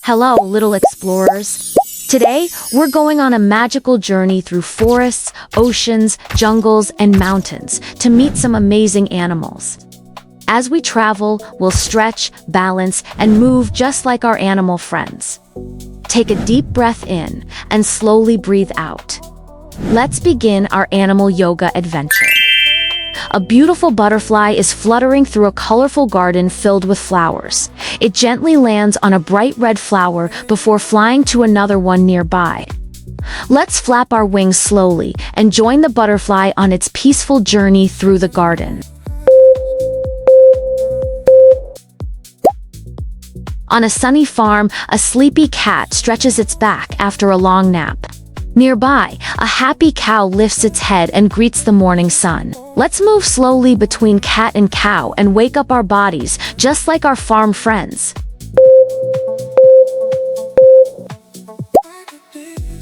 Hello, little explorers. Today, we're going on a magical journey through forests, oceans, jungles, and mountains to meet some amazing animals. As we travel, we'll stretch, balance, and move just like our animal friends. Take a deep breath in and slowly breathe out. Let's begin our animal yoga adventure. A beautiful butterfly is fluttering through a colorful garden filled with flowers. It gently lands on a bright red flower before flying to another one nearby. Let's flap our wings slowly and join the butterfly on its peaceful journey through the garden. On a sunny farm, a sleepy cat stretches its back after a long nap. Nearby, a happy cow lifts its head and greets the morning sun. Let's move slowly between cat and cow and wake up our bodies, just like our farm friends.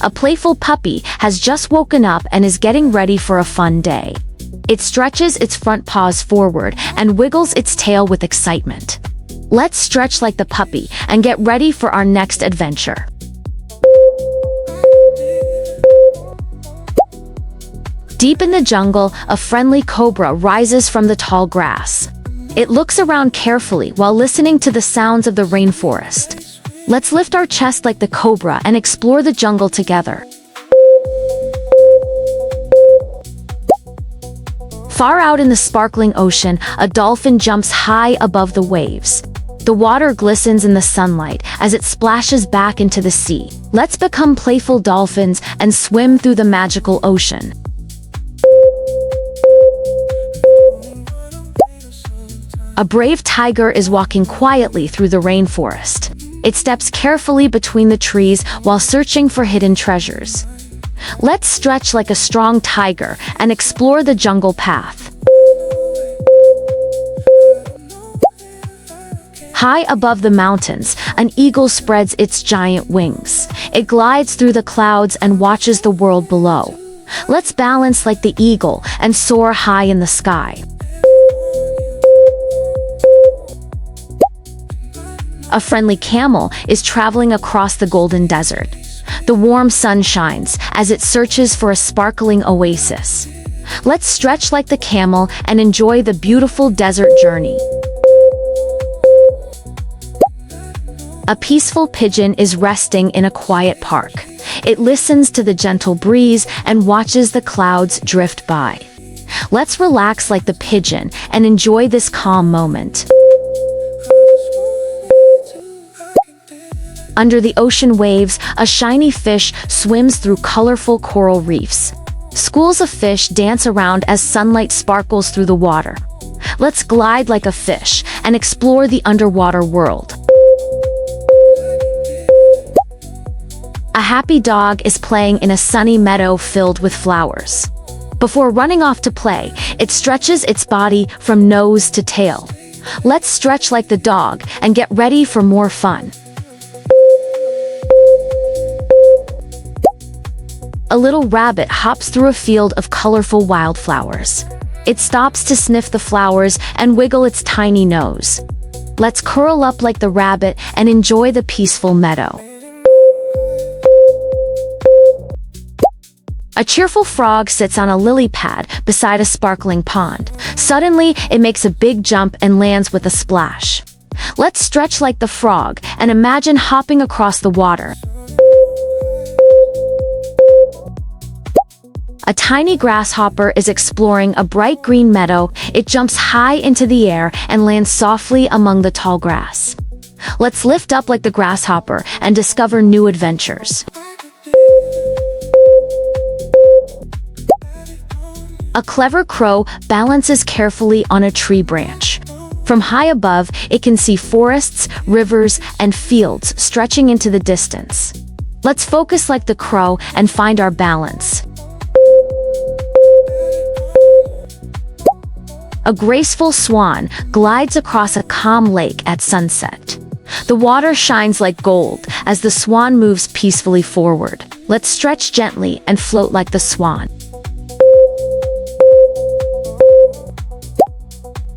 A playful puppy has just woken up and is getting ready for a fun day. It stretches its front paws forward and wiggles its tail with excitement. Let's stretch like the puppy and get ready for our next adventure. Deep in the jungle, a friendly cobra rises from the tall grass. It looks around carefully while listening to the sounds of the rainforest. Let's lift our chest like the cobra and explore the jungle together. Far out in the sparkling ocean, a dolphin jumps high above the waves. The water glistens in the sunlight as it splashes back into the sea. Let's become playful dolphins and swim through the magical ocean. A brave tiger is walking quietly through the rainforest. It steps carefully between the trees while searching for hidden treasures. Let's stretch like a strong tiger and explore the jungle path. High above the mountains, an eagle spreads its giant wings. It glides through the clouds and watches the world below. Let's balance like the eagle and soar high in the sky. A friendly camel is traveling across the golden desert. The warm sun shines as it searches for a sparkling oasis. Let's stretch like the camel and enjoy the beautiful desert journey. A peaceful pigeon is resting in a quiet park. It listens to the gentle breeze and watches the clouds drift by. Let's relax like the pigeon and enjoy this calm moment. Under the ocean waves, a shiny fish swims through colorful coral reefs. Schools of fish dance around as sunlight sparkles through the water. Let's glide like a fish and explore the underwater world. A happy dog is playing in a sunny meadow filled with flowers. Before running off to play, it stretches its body from nose to tail. Let's stretch like the dog and get ready for more fun. A little rabbit hops through a field of colorful wildflowers. It stops to sniff the flowers and wiggle its tiny nose. Let's curl up like the rabbit and enjoy the peaceful meadow. A cheerful frog sits on a lily pad beside a sparkling pond. Suddenly, it makes a big jump and lands with a splash. Let's stretch like the frog and imagine hopping across the water. A tiny grasshopper is exploring a bright green meadow. It jumps high into the air and lands softly among the tall grass. Let's lift up like the grasshopper and discover new adventures. A clever crow balances carefully on a tree branch. From high above, it can see forests, rivers, and fields stretching into the distance. Let's focus like the crow and find our balance. A graceful swan glides across a calm lake at sunset. The water shines like gold as the swan moves peacefully forward. Let's stretch gently and float like the swan.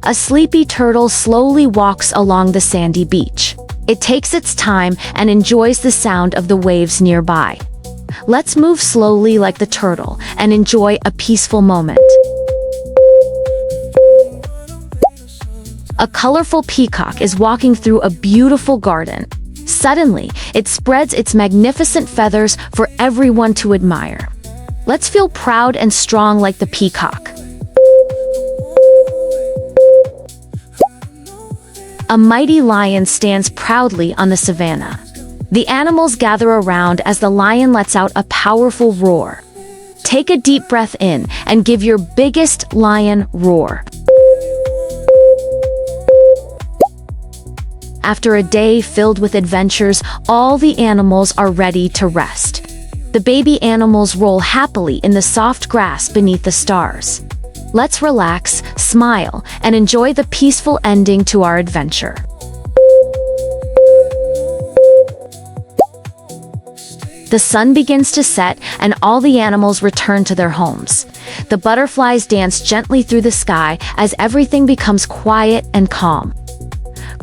A sleepy turtle slowly walks along the sandy beach. It takes its time and enjoys the sound of the waves nearby. Let's move slowly like the turtle and enjoy a peaceful moment. A colorful peacock is walking through a beautiful garden. Suddenly, it spreads its magnificent feathers for everyone to admire. Let's feel proud and strong like the peacock. A mighty lion stands proudly on the savannah. The animals gather around as the lion lets out a powerful roar. Take a deep breath in and give your biggest lion roar. After a day filled with adventures, all the animals are ready to rest. The baby animals roll happily in the soft grass beneath the stars. Let's relax, smile, and enjoy the peaceful ending to our adventure. The sun begins to set, and all the animals return to their homes. The butterflies dance gently through the sky as everything becomes quiet and calm.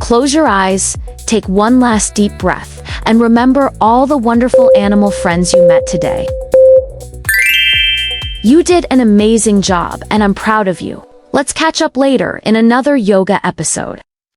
Close your eyes, take one last deep breath, and remember all the wonderful animal friends you met today. You did an amazing job, and I'm proud of you. Let's catch up later in another yoga episode.